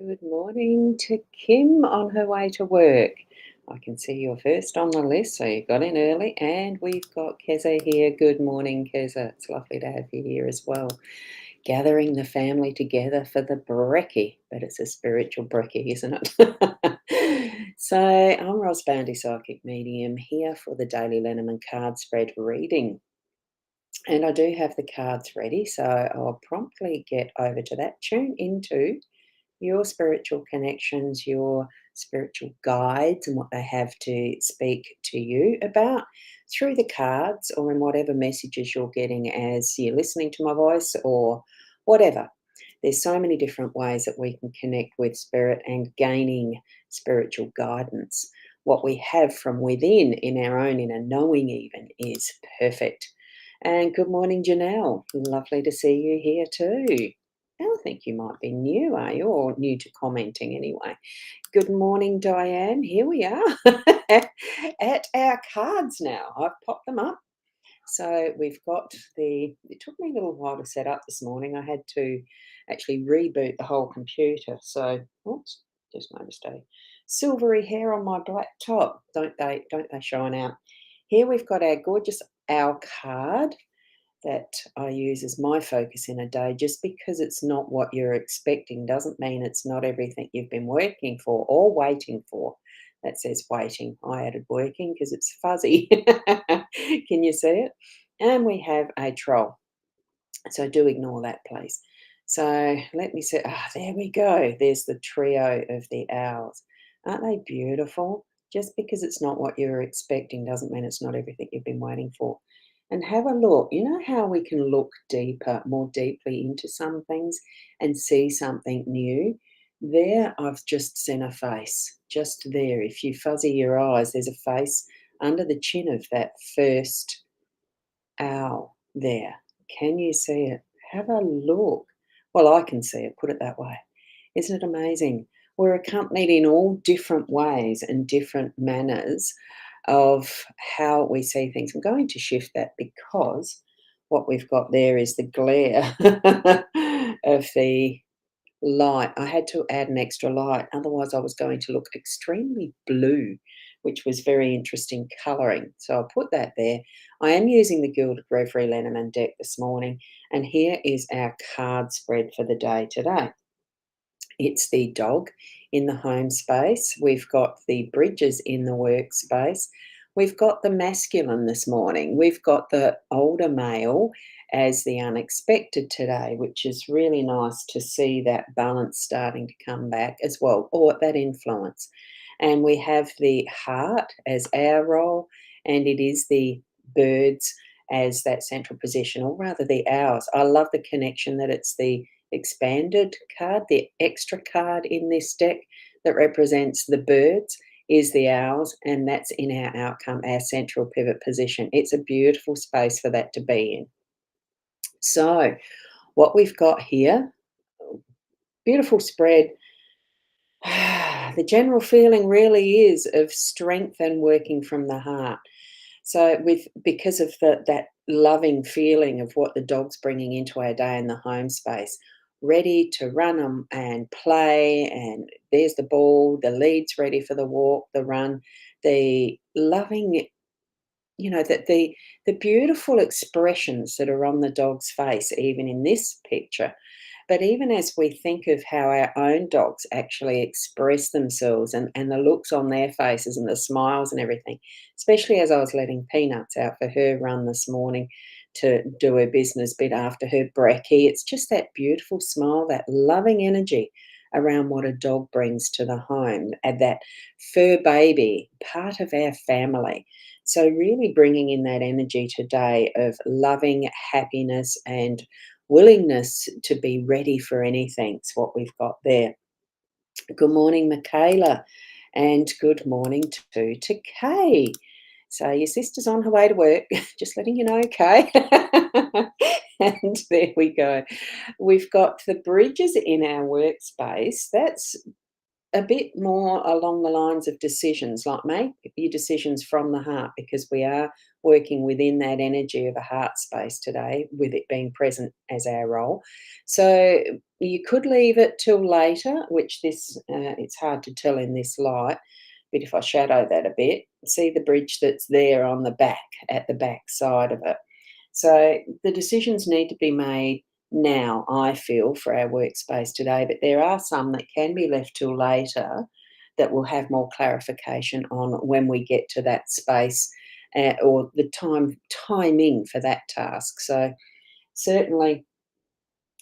Good morning to Kim on her way to work. I can see you're first on the list, so you got in early. And we've got Keza here. Good morning, Keza. It's lovely to have you here as well. Gathering the family together for the brekkie, but it's a spiritual brekkie, isn't it? So I'm Ros Boundy Psychic Medium here for the daily Lenormand card spread reading. And I do have the cards ready, so I'll promptly get over to that. Tune into your spiritual connections, your spiritual guides, and what they have to speak to you about through the cards or in whatever messages you're getting as you're listening to my voice or whatever. There's so many different ways that we can connect with spirit and gaining spiritual guidance. What we have from within in our own inner knowing even is perfect. And good morning, Janelle. Lovely to see you here too. I think you might be new, are you? Or new to commenting anyway. Good morning, Diane. Here we are at our cards now. I've popped them up. So we've got it took me a little while to set up this morning. I had to actually reboot the whole computer. So, oops, just noticed a silvery hair on my black top. Don't they shine out? Here we've got our gorgeous owl card that I use as my focus in a day. Just because it's not what you're expecting doesn't mean it's not everything you've been working for or waiting for. That says waiting. I added working because it's fuzzy. Can you see it? And we have a troll. So do ignore that, please. So let me see. Ah, there we go. There's the trio of the owls. Aren't they beautiful? Just because it's not what you're expecting doesn't mean it's not everything you've been waiting for. And have a look. You know how we can look deeper, more deeply into some things and see something new? There, I've just seen a face. Just there. If you fuzzy your eyes, there's a face under the chin of that first owl there. Can you see it? Have a look. Well, I can see it, put it that way. Isn't it amazing? We're accompanied in all different ways and different manners of how we see things. I'm going to shift that because what we've got there is the glare of the light. I had to add an extra light, otherwise I was going to look extremely blue, which was very interesting colouring. So I'll put that there. I am using the Gilded Reverie Lenormand deck this morning, and here is our card spread for the day today. It's the dog in the home space. We've got the bridges in the workspace. We've got the masculine this morning. We've got the older male as the unexpected today, which is really nice to see that balance starting to come back as well, or that influence. And we have the heart as our role, and it is the birds as that central position, or rather the owls. I love the connection that it's the expanded card, the extra card in this deck that represents the birds is the owls, and that's in our outcome, our central pivot position. It's a beautiful space for that to be in. So, what we've got here, beautiful spread. The general feeling really is of strength and working from the heart. So, because of that loving feeling of what the dog's bringing into our day in the home space, ready to run and play, and there's the ball, the lead's ready for the walk, the run, the loving, that the beautiful expressions that are on the dog's face, even in this picture. But even as we think of how our own dogs actually express themselves and the looks on their faces and the smiles and everything, especially as I was letting Peanuts out for her run this morning to do her business bit after her brekkie, it's just that beautiful smile, that loving energy around what a dog brings to the home, and that fur baby, part of our family. So, really bringing in that energy today of loving happiness and willingness to be ready for anything. It's what we've got there. Good morning, Michaela, and good morning to Kay. So your sister's on her way to work, just letting you know, Kay. And there we go. We've got the bridges in our workspace. That's a bit more along the lines of decisions, like make your decisions from the heart, because we are working within that energy of a heart space today, with it being present as our role. So you could leave it till later, which it's hard to tell in this light, but if I shadow that a bit, see the bridge that's there on the back, at the back side of it. So the decisions need to be made now, I feel, for our workspace today, but there are some that can be left till later that will have more clarification on when we get to that space, or the timing for that task. So certainly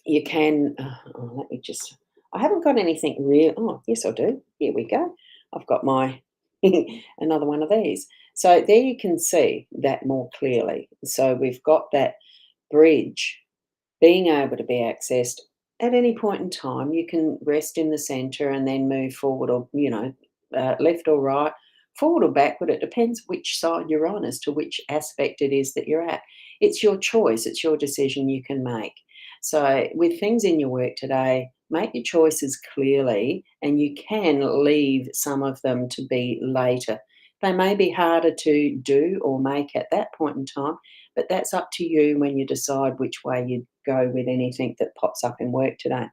you can. Let me just. I haven't got anything real. Oh, yes, I do. Here we go. I've got my another one of these. So there you can see that more clearly. So we've got that bridge being able to be accessed at any point in time. You can rest in the center and then move forward, or, left or right, forward or backward. It depends which side you're on as to which aspect it is that you're at. It's your choice, it's your decision you can make. So, with things in your work today, make your choices clearly, and you can leave some of them to be later. They may be harder to do or make at that point in time, but that's up to you when you decide which way you go with anything that pops up in work today.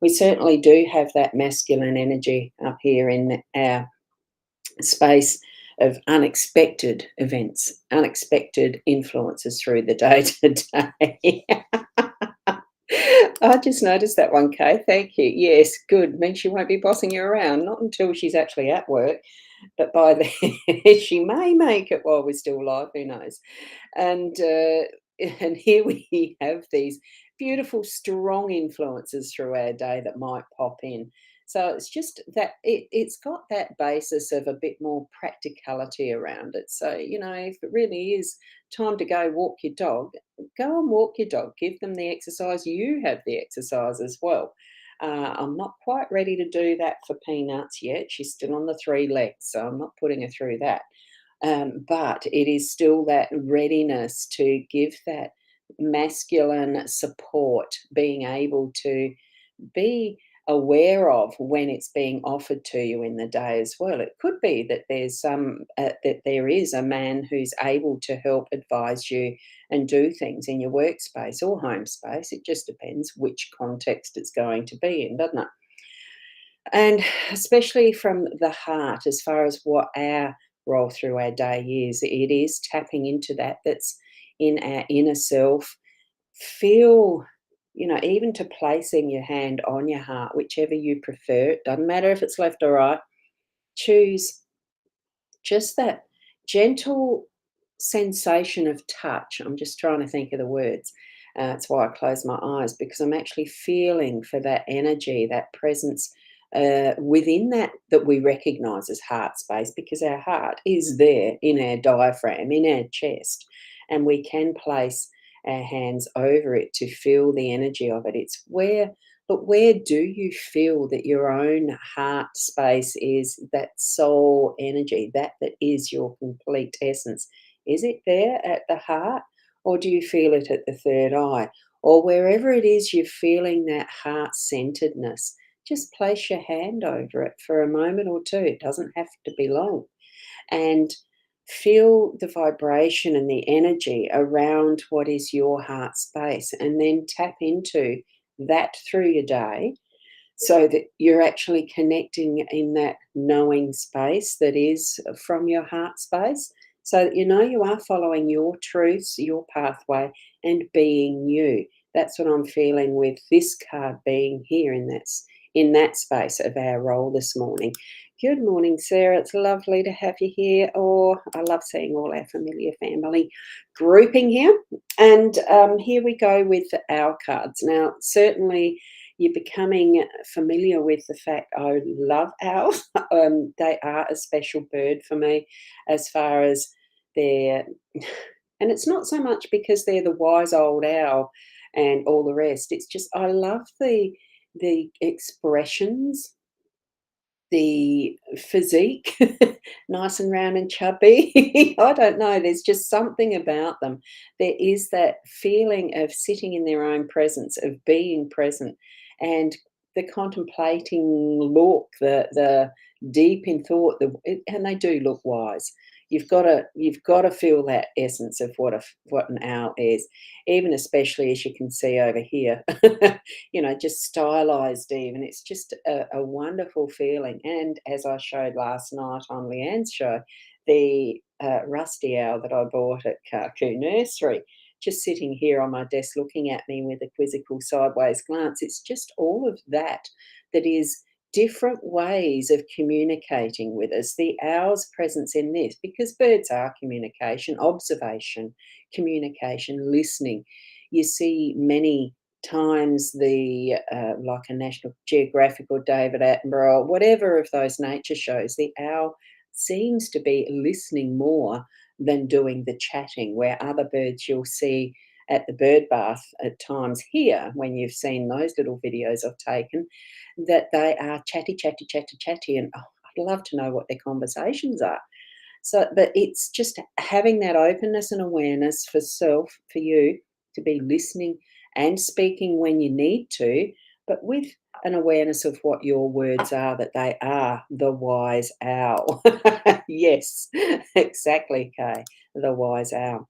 We certainly do have that masculine energy up here in our space of unexpected events, unexpected influences through the day today. I just noticed that one, Kay. Thank you. Yes, good. Means she won't be bossing you around, not until she's actually at work, but by then she may make it while we're still live. Who knows? And and here we have these beautiful, strong influences through our day that might pop in. So it's just that it's got that basis of a bit more practicality around it. So, if it really is time to go walk your dog, go and walk your dog. Give them the exercise. You have the exercise as well. I'm not quite ready to do that for Peanuts yet. She's still on the three legs, so I'm not putting her through that. But it is still that readiness to give that masculine support, being able to be aware of when it's being offered to you in the day as well. It could be that that there is a man who's able to help advise you and do things in your workspace or home space. It just depends which context it's going to be in, doesn't it? And especially from the heart, as far as what our role through our day is, it is tapping into that's in our inner self. Feel, even to placing your hand on your heart, whichever you prefer. It doesn't matter if it's left or right. Choose just that gentle sensation of touch. I'm just trying to think of the words. That's why I close my eyes, because I'm actually feeling for that energy, that presence within that we recognize as heart space, because our heart is there in our diaphragm, in our chest, and we can place our hands over it to feel the energy of it. It's where but where do you feel that your own heart space is, that soul energy, that is your complete essence? Is it there at the heart, or do you feel it at the third eye? Or wherever it is you're feeling that heart centeredness, just place your hand over it for a moment or two. It doesn't have to be long. And feel the vibration and the energy around what is your heart space, and then tap into that through your day, so that you're actually connecting in that knowing space that is from your heart space, so that you are following your truths, your pathway, and being you. That's what I'm feeling with this card being here in that space of our role this morning. Good morning, Sarah. It's lovely to have you here. Or I love seeing all our familiar family grouping here. And here we go with our cards. Now, certainly you're becoming familiar with the fact I love owls. They are a special bird for me, as far as their, and it's not so much because they're the wise old owl and all the rest. It's just I love the expressions, the physique, nice and round and chubby. I don't know, there's just something about them. There is that feeling of sitting in their own presence, of being present, and the contemplating look, the deep in thought, and they do look wise. You've got to feel that essence of what an owl is, even especially as you can see over here, just stylized even. It's just a wonderful feeling. And as I showed last night on Leanne's show, the rusty owl that I bought at Carcoo Nursery, just sitting here on my desk looking at me with a quizzical sideways glance. It's just all of that is different ways of communicating with us. The owl's presence in this, because birds are communication, observation, communication, listening. You see many times like a National Geographic or David Attenborough, whatever of those nature shows, the owl seems to be listening more than doing the chatting, where other birds you'll see at the bird bath at times here, when you've seen those little videos I've taken, that they are chatty, chatty, chatty, chatty, and I'd love to know what their conversations are. So, but it's just having that openness and awareness for self, for you to be listening and speaking when you need to, but with an awareness of what your words are, that they are the wise owl. Yes, exactly, Kay, the wise owl.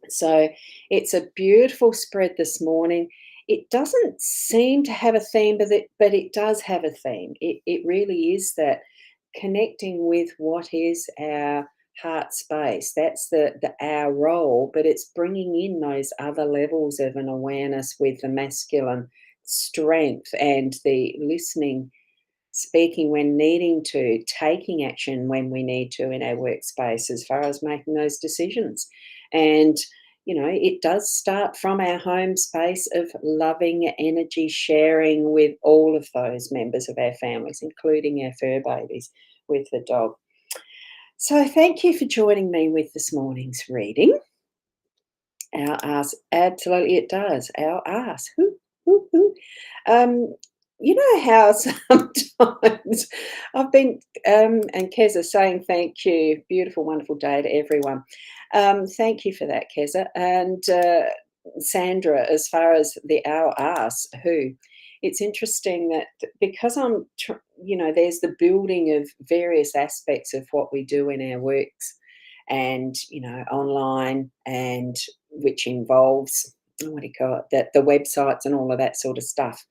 So it's a beautiful spread this morning. It doesn't seem to have a theme, but it does have a theme. It really is that connecting with what is our heart space. That's the our role, but it's bringing in those other levels of an awareness with the masculine strength and the listening, speaking when needing to, taking action when we need to in our workspace as far as making those decisions. And, it does start from our home space of loving energy sharing with all of those members of our families, including our fur babies with the dog. So, thank you for joining me with this morning's reading. Our ass, absolutely, it does. Our ass. Hoo, hoo, hoo. Um, you know how sometimes I've been, and Keza saying thank you, beautiful, wonderful day to everyone. Thank you for that, Keza. And Sandra, as far as the our ass, who, it's interesting that because there's the building of various aspects of what we do in our works and, online, and which involves, what do you call it, that the websites and all of that sort of stuff,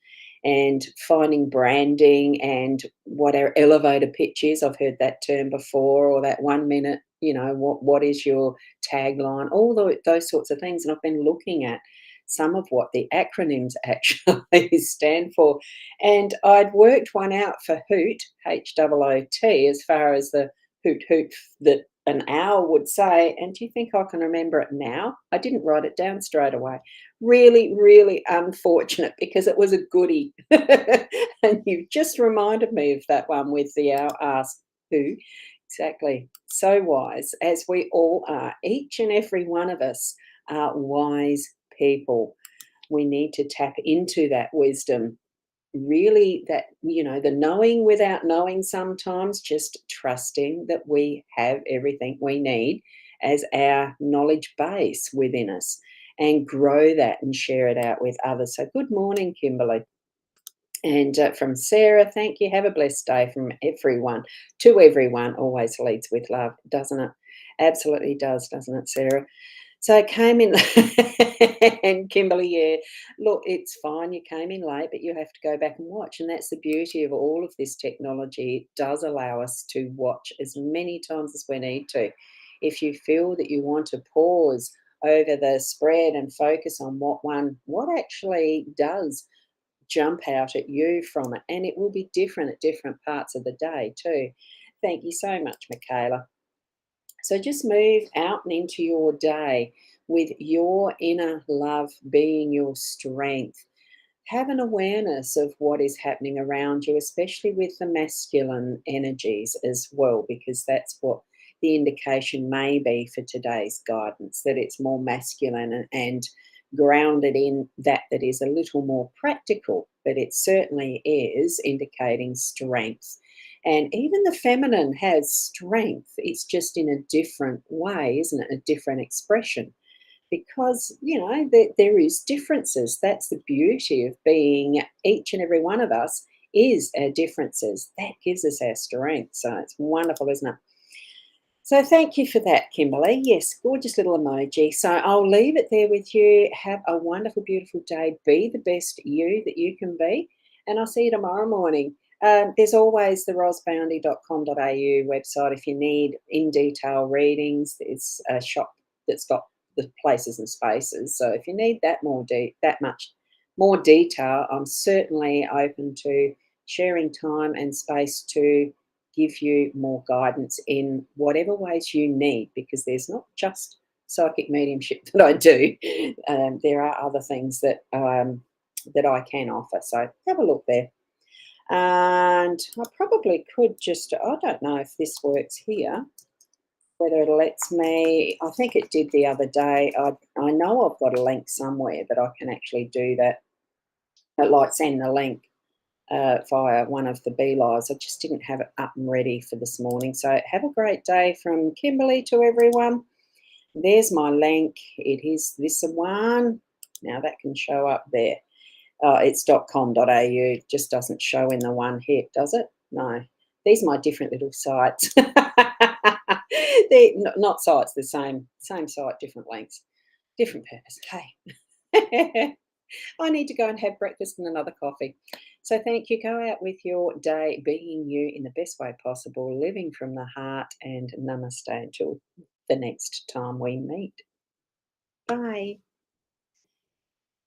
and finding branding and what our elevator pitch is. I've heard that term before, or that 1 minute, what is your tagline, all those sorts of things. And I've been looking at some of what the acronyms actually stand for. And I'd worked one out for hoot, HOOT, as far as the hoot hoot that an owl would say. And do you think I can remember it now? I didn't write it down straight away. Really, really unfortunate, because it was a goodie. And you've just reminded me of that one with the owl ask who. Exactly. So wise, as we all are. Each and every one of us are wise people. We need to tap into that wisdom. Really, that, the knowing without knowing, sometimes just trusting that we have everything we need as our knowledge base within us, and grow that and share it out with others. So, good morning, Kimberly. And from Sarah, thank you. Have a blessed day from everyone. To everyone, always leads with love, doesn't it? Absolutely does, doesn't it, Sarah? So I came in, and Kimberly, yeah, look, it's fine. You came in late, but you have to go back and watch. And that's the beauty of all of this technology. It does allow us to watch as many times as we need to. If you feel that you want to pause over the spread and focus on what actually does jump out at you from it. And it will be different at different parts of the day too. Thank you so much, Michaela. So just move out and into your day with your inner love being your strength. Have an awareness of what is happening around you, especially with the masculine energies as well, because that's what the indication may be for today's guidance, that it's more masculine and grounded in that is a little more practical, but it certainly is indicating strength. And even the feminine has strength. It's just in a different way, isn't it? A different expression, because, there is differences. That's the beauty of being each and every one of us is our differences. That gives us our strength. So it's wonderful, isn't it? So thank you for that, Kimberly. Yes, gorgeous little emoji. So I'll leave it there with you. Have a wonderful, beautiful day. Be the best you that you can be. And I'll see you tomorrow morning. There's always the rosboundy.com.au website if you need in detail readings. It's a shop that's got the places and spaces. So if you need that much more detail, I'm certainly open to sharing time and space to give you more guidance in whatever ways you need, because there's not just psychic mediumship that I do. There are other things that I can offer. So have a look there. And I probably could just, I don't know if this works here, whether it lets me, I think it did the other day. I know I've got a link somewhere that I can actually do that, like send the link via one of the Bee Lives. I just didn't have it up and ready for this morning. So have a great day from Kimberly to everyone. There's my link. It is this one. Now that can show up there. It's .com.au. Just doesn't show in the one here, does it? No. These are my different little sites. They're not sites, the same site, different links, different purpose. Hey. I need to go and have breakfast and another coffee. So thank you. Go out with your day being you in the best way possible, living from the heart, and namaste until the next time we meet. Bye.